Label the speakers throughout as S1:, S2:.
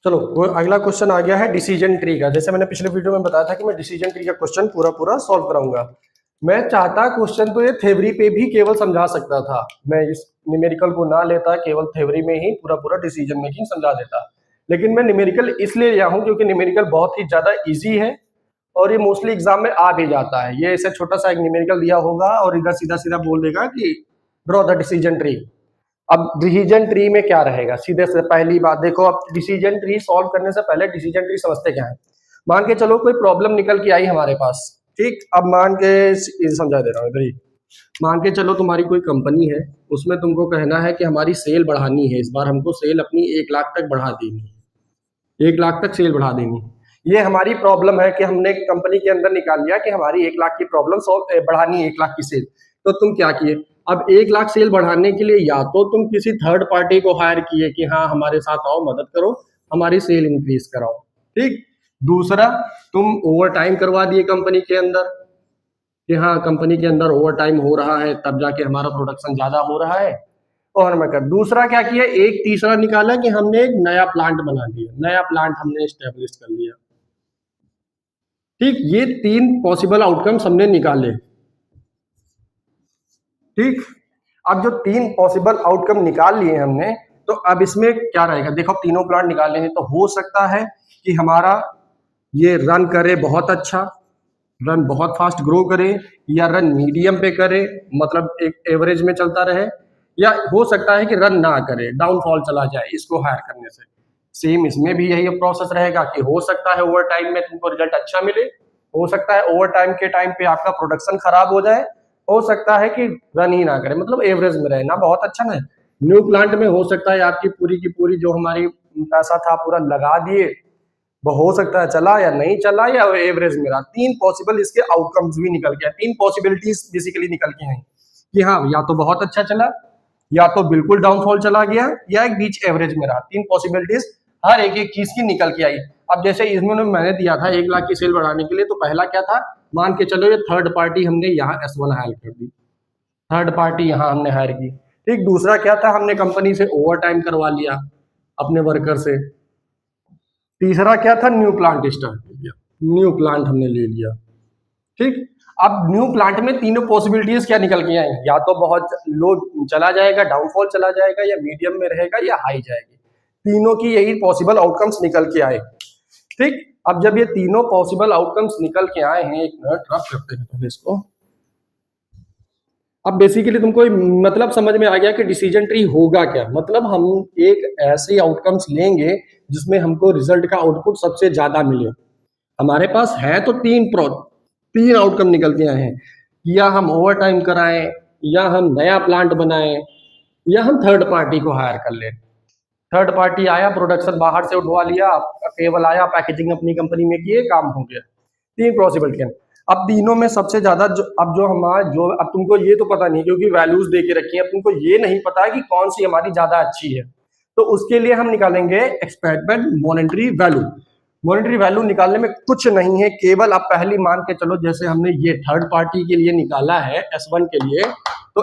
S1: चलो वो अगला क्वेश्चन आ गया है डिसीजन ट्री का। जैसे मैंने पिछले वीडियो में बताया था कि मैं डिसीजन ट्री का क्वेश्चन पूरा पूरा सॉल्व कराऊंगा। मैं चाहता क्वेश्चन तो ये थ्योरी पे भी केवल समझा सकता था, मैं इस न्यूमेरिकल को ना लेता, केवल थ्योरी में ही पूरा पूरा डिसीजन मेकिंग समझा देता। लेकिन मैं न्यूमेरिकल इसलिए लिया हूं क्योंकि न्यूमेरिकल बहुत ही ज्यादा इजी है और ये मोस्टली एग्जाम में आ भी जाता है। ये ऐसे छोटा सा एक न्यूमेरिकल दिया होगा और इधर सीधा सीधा बोल देगा कि ड्रॉ द डिसीजन ट्री। अब डिसीजन ट्री में क्या रहेगा, सीधे से पहली बात देखो, अब डिसीजन ट्री सॉल्व करने से पहले डिसीजन ट्री समझते क्या है। मान के चलो कोई प्रॉब्लम निकल के आई हमारे पास, ठीक। अब मान के समझा दे रहा हूँ इधर ही। मान के चलो तुम्हारी कोई कंपनी है, उसमें तुमको कहना है कि हमारी सेल बढ़ानी है, इस बार हमको सेल अपनी 1 लाख तक बढ़ा देनी है, 1 लाख तक सेल बढ़ा देनी है। ये हमारी प्रॉब्लम है कि हमने कंपनी के अंदर निकाल लिया कि हमारी 1 लाख की प्रॉब्लम सॉल्व बढ़ानी है, 1 लाख की सेल। तो तुम क्या किए, अब 1 लाख सेल बढ़ाने के लिए या तो तुम किसी थर्ड पार्टी को हायर किए कि हाँ हमारे साथ आओ, मदद करो, हमारी सेल इंक्रीज कराओ, ठीक। दूसरा, तुम ओवर टाइम करवा दिए कंपनी के अंदर कि हाँ कंपनी के अंदर ओवर टाइम हो रहा है तब जाके हमारा प्रोडक्शन ज्यादा हो रहा है, और मैं कर। दूसरा क्या किया, एक तीसरा निकाला कि हमने एक नया प्लांट बना दिया, नया प्लांट हमने स्टेब्लिश कर लिया, ठीक। ये 3 पॉसिबल आउटकम्स हमने निकाले, ठीक। अब जो 3 पॉसिबल आउटकम निकाल लिए हमने, तो अब इसमें क्या रहेगा, देखो तीनों प्लांट निकाले हैं तो हो सकता है कि हमारा ये रन करे बहुत अच्छा, रन बहुत फास्ट ग्रो करे, या रन मीडियम पे करे, मतलब एक एवरेज में चलता रहे, या हो सकता है कि रन ना करे, डाउनफॉल चला जाए इसको हायर करने से। सेम इसमें भी यही प्रोसेस रहेगा कि हो सकता है ओवर टाइम में तुमको रिजल्ट अच्छा मिले, हो सकता है ओवर टाइम के टाइम पे आपका प्रोडक्शन खराब हो जाए, हो सकता है कि रन ही ना करे, मतलब एवरेज में रहे, ना बहुत अच्छा ना। न्यू प्लांट में हो सकता है आपकी पूरी की पूरी जो हमारी पैसा था पूरा लगा दिए, वो हो सकता है चला या नहीं चला या एवरेज में रहा। 3 पॉसिबल इसके आउटकम्स भी निकल के, 3 पॉसिबिलिटीज बेसिकली निकल के हैं कि हाँ या तो बहुत अच्छा चला, या तो बिल्कुल डाउनफॉल चला गया, या एक बीच एवरेज में रहा। 3 पॉसिबिलिटीज हर एक एक चीज की निकल के आई। अब जैसे इसमें मैंने दिया था 1 लाख की सेल बढ़ाने के लिए, तो पहला क्या था, मान के चलो ये थर्ड पार्टी हमने यहाँ S1 हायर कर दी, थर्ड पार्टी यहाँ हमने हायर की, ठीक। दूसरा क्या था, हमने कंपनी से ओवर टाइम करवा लिया अपने वर्कर से। तीसरा क्या था, न्यू प्लांट स्टार्ट कर दिया, न्यू प्लांट हमने ले लिया, ठीक। अब न्यू प्लांट में तीनों पॉसिबिलिटीज क्या निकल के आई, या तो बहुत लो चला जाएगा, डाउनफॉल चला जाएगा, या मीडियम में रहेगा, या हाई जाएगी। तीनों की यही पॉसिबल आउटकम्स निकल के आए, ठीक। अब जब ये तीनों पॉसिबल आउटकम्स निकल के आए हैं, एक मिनट रफ करते हैं पहले इसको। अब बेसिकली तुमको मतलब समझ में आ गया कि डिसीजन ट्री होगा क्या। मतलब हम एक ऐसे आउटकम्स लेंगे जिसमें हमको रिजल्ट का आउटपुट सबसे ज्यादा मिले। हमारे पास है तो 3 आउटकम निकल के आए हैं, या हम ओवर टाइम कराएं, या हम नया प्लांट बनाएं, या हम थर्ड पार्टी को हायर कर लें। थर्ड पार्टी आया, प्रोडक्शन बाहर से उठवा लिया, केबल आया, पैकेजिंग अपनी कंपनी में किए, काम हो गया। 3 पॉसिबिलिटी है। अब तीनों में सबसे ज्यादा अब तुमको ये तो पता नहीं क्योंकि वैल्यूज दे के रखी है, अब तुमको ये नहीं पता है कि कौन सी हमारी ज्यादा अच्छी है। तो उसके लिए हम निकालेंगे expected monetary value. Monetary value निकालने में कुछ नहीं है, केवल आप पहली मान के चलो, जैसे हमने ये थर्ड पार्टी के लिए निकाला है S1 के लिए, तो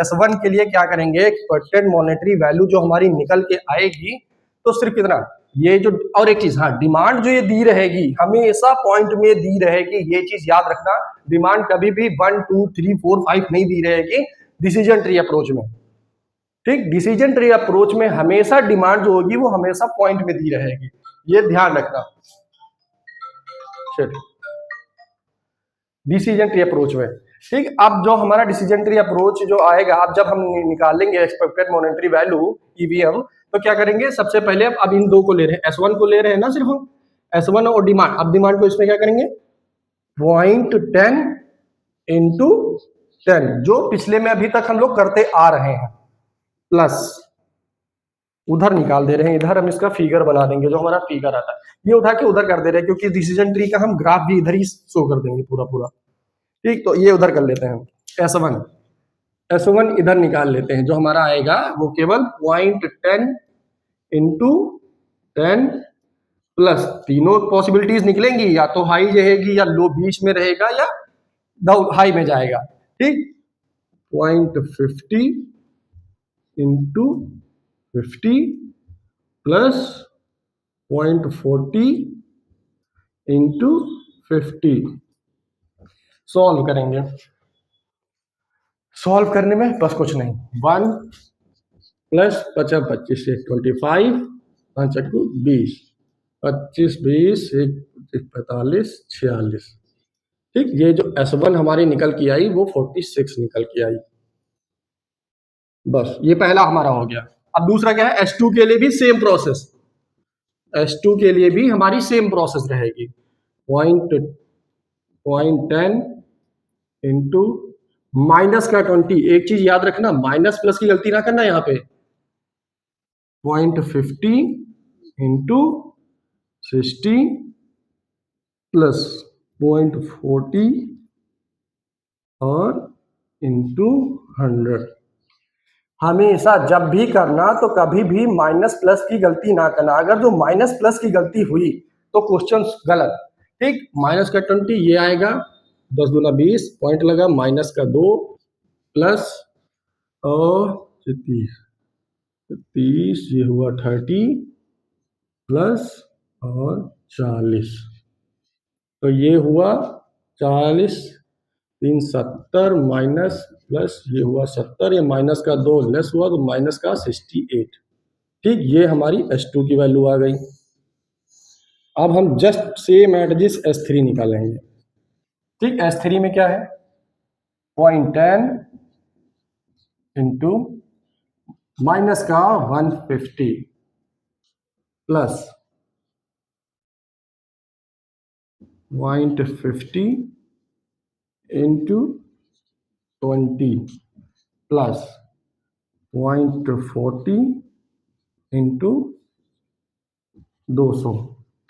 S1: S1 के लिए क्या करेंगे, एक्सपेक्टेड मॉनेटरी वैल्यू जो हमारी निकल के आएगी, तो सिर्फ कितना, ये जो, और एक चीज, हाँ डिमांड जो ये दी रहेगी हमेशा पॉइंट में दी रहेगी, ये चीज याद रखना। डिमांड कभी भी 1 2 3 4 5 नहीं दी रहेगी डिसीजन ट्री अप्रोच में, ठीक। डिसीजन ट्री अप्रोच में हमेशा डिमांड जो होगी वो हमेशा पॉइंट में दी रहेगी, ये ध्यान रखना। डिसीजन ट्री अप्रोच में, ठीक। अब जो हमारा डिसीजन ट्री अप्रोच जो आएगा, अब जब हम निकालेंगे एक्सपेक्टेड मॉनेटरी वैल्यू ईवीएम, तो क्या करेंगे, सबसे पहले अब इन दो को ले रहे हैं, S1 को ले रहे हैं ना सिर्फ हम, S1 और डिमांड। अब डिमांड को इसमें क्या करेंगे, 0.10 इंटू 10, जो पिछले में अभी तक हम लोग करते आ रहे हैं, प्लस उधर निकाल दे रहे हैं, इधर हम इसका फिगर बना देंगे, जो हमारा फिगर आता है ये उठा के उधर कर दे रहे हैं, क्योंकि डिसीजन ट्री का हम ग्राफ भी इधर ही शो कर देंगे पूरा पूरा, ठीक। तो ये उधर कर लेते हैं, S1 इधर निकाल लेते हैं, जो हमारा आएगा वो केवल 0.10 इंटू 10 प्लस, तीनों पॉसिबिलिटीज निकलेंगी, या तो हाई रहेगी, या लो बीच में रहेगा, या डाउन हाई में जाएगा, ठीक। 0.50 इंटू 50 प्लस 0.40 इंटू 50 सॉल्व करेंगे। सॉल्व करने में बस कुछ नहीं, 1 प्लस 50 25 से 25 5 चक्कू 20 25 20 1 45 46। ठीक, ये जो S1 हमारी निकल के आई वो 46 निकल के आई। बस ये पहला हमारा हो गया। अब दूसरा क्या है, S2 के लिए भी सेम प्रोसेस, S2 के लिए भी हमारी सेम प्रोसेस रहेगी। 0.10 इंटू माइनस का 20। एक चीज याद रखना, माइनस प्लस की गलती ना करना यहाँ पे। 0.50 इंटू 60 प्लस 0.40 और इंटू 100। हमेशा जब भी करना तो कभी भी माइनस प्लस की गलती ना करना। अगर जो माइनस प्लस की गलती हुई तो क्वेश्चन गलत। ठीक, माइनस का 20 ये आएगा, 10 दूना 20 पॉइंट लगा, माइनस का 2 प्लस और 30 ये हुआ 30 प्लस और 40, तो ये हुआ 40 3 70 माइनस प्लस ये हुआ 70, ये माइनस का 2 लेस हुआ तो माइनस का 68। ठीक, ये हमारी S2 की वैल्यू आ गई। अब हम जस्ट सेम एट S3 निकालेंगे। ठीक, S3 में क्या है, 0.10 इंटू माइनस का 150 प्लस 0.50 इंटू 20 प्लस 0.40 इंटू 200।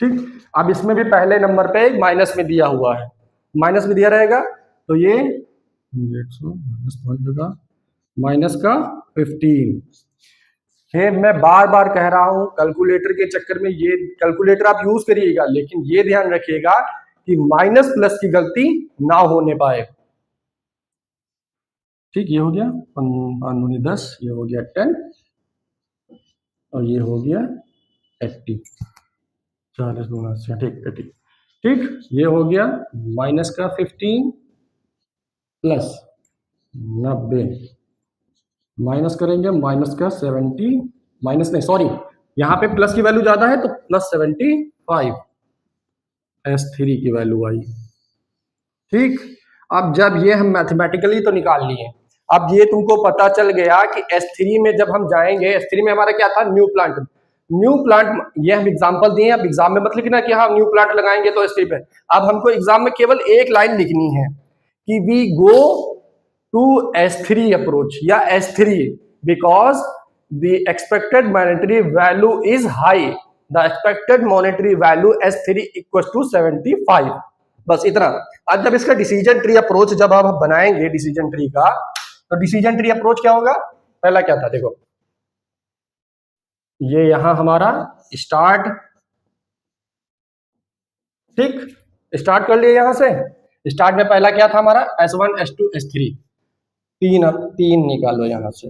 S1: ठीक, अब इसमें भी पहले नंबर पे एक माइनस में दिया हुआ है, माइनस में दिया रहेगा तो ये माइनस का 15। फिर मैं बार बार कह रहा हूं, कैलकुलेटर के चक्कर में ये कैलकुलेटर आप यूज करिएगा, लेकिन ये ध्यान रखिएगा कि माइनस प्लस की गलती ना होने पाए। ठीक, ये हो गया 5 10, ये हो गया 10 और ये हो गया 80, 40 गुना से, ठीक 80। ठीक, ये हो गया माइनस का 15 प्लस 90 माइनस करेंगे माइनस का 70, माइनस नहीं सॉरी यहाँ पे प्लस की वैल्यू ज्यादा है तो प्लस 75 S3 की वैल्यू आई। ठीक, अब जब ये हम मैथमेटिकली तो निकाल लिए, अब ये तुमको पता चल गया कि S3 में जब हम जाएंगे, S3 में हमारा क्या था, न्यू प्लांट। न्यू प्लांट ये हम एग्जांपल दिए, अब एग्जाम में मत लिखना कि हाँ न्यू प्लांट लगाएंगे तो S3 पे। अब हमको एग्जाम में केवल एक लाइन लिखनी है कि we go to S3 approach या S3 because the expected monetary value is high, the expected monetary value S3 equal to 75। बस इतना। आज जब इसका डिसीजन ट्री अप्रोच जब आप बनाएंगे डिसीजन ट्री का, तो डिसीजन ट्री अप्रोच क्या होगा, पहला क्या था देखो, ये यहां हमारा स्टार्ट। ठीक, स्टार्ट कर लिए यहां से। स्टार्ट में पहला क्या था हमारा, S1 S2 S3, तीन निकालो यहां से।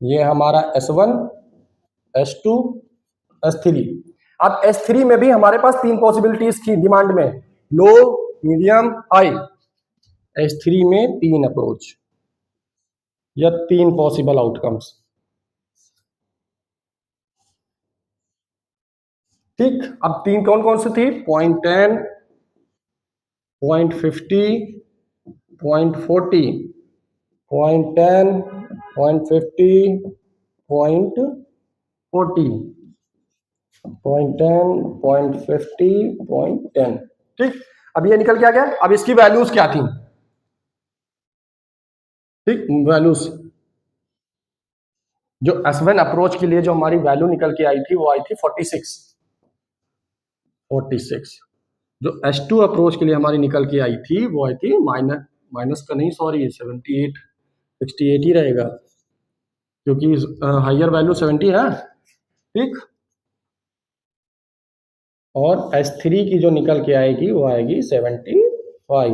S1: ये हमारा S1 S2 S3। अब S3 में भी हमारे पास 3 पॉसिबिलिटीज थी डिमांड में, लो मीडियम हाई। S3 में 3 अप्रोच या 3 पॉसिबल आउटकम्स। ठीक, अब 3 कौन कौन से थी, 0.10 0.50 0.40 0.10 0.50 0.40 0.10 0.50 0.10। ठीक, अब ये निकल के आ गया। अब इसकी वैल्यूज क्या थी, ठीक, वैल्यूज जो S1 अप्रोच के लिए जो हमारी वैल्यू निकल के आई थी वो आई थी 46। जो S2 अप्रोच के लिए हमारी निकल के आई थी वो आई थी माइनस का नहीं सॉरी 68 68 ही रहेगा क्योंकि हायर वैल्यू 70 है। ठीक, और S3 की जो निकल के आएगी वो आएगी 75।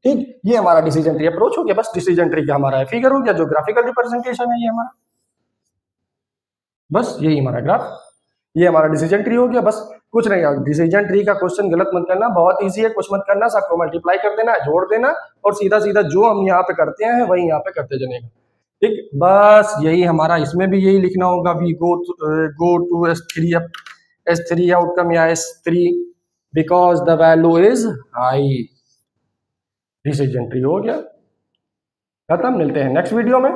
S1: ठीक, ये हमारा डिसीजन ट्री अप्रोच हो गया। बस डिसीजन ट्री का हमारा फिगर हो गया, जो ग्राफिकल रिप्रेजेंटेशन है ये हमारा, बस यही हमारा ग्राफ। ये हमारा डिसीजन ट्री हो गया। बस कुछ नहीं है, डिसीजन ट्री का क्वेश्चन गलत मत करना, बहुत इजी है, कुछ मत करना, सबको मल्टीप्लाई कर देना, जोड़ देना और सीधा सीधा जो हम यहाँ पे करते हैं वही यहाँ पे करते जाएंगे। ठीक, बस यही हमारा, इसमें भी यही लिखना होगा, we go to S3 outcome या S3 because the value is high. Decision tree हो गया, खत्म। मिलते हैं नेक्स्ट वीडियो में।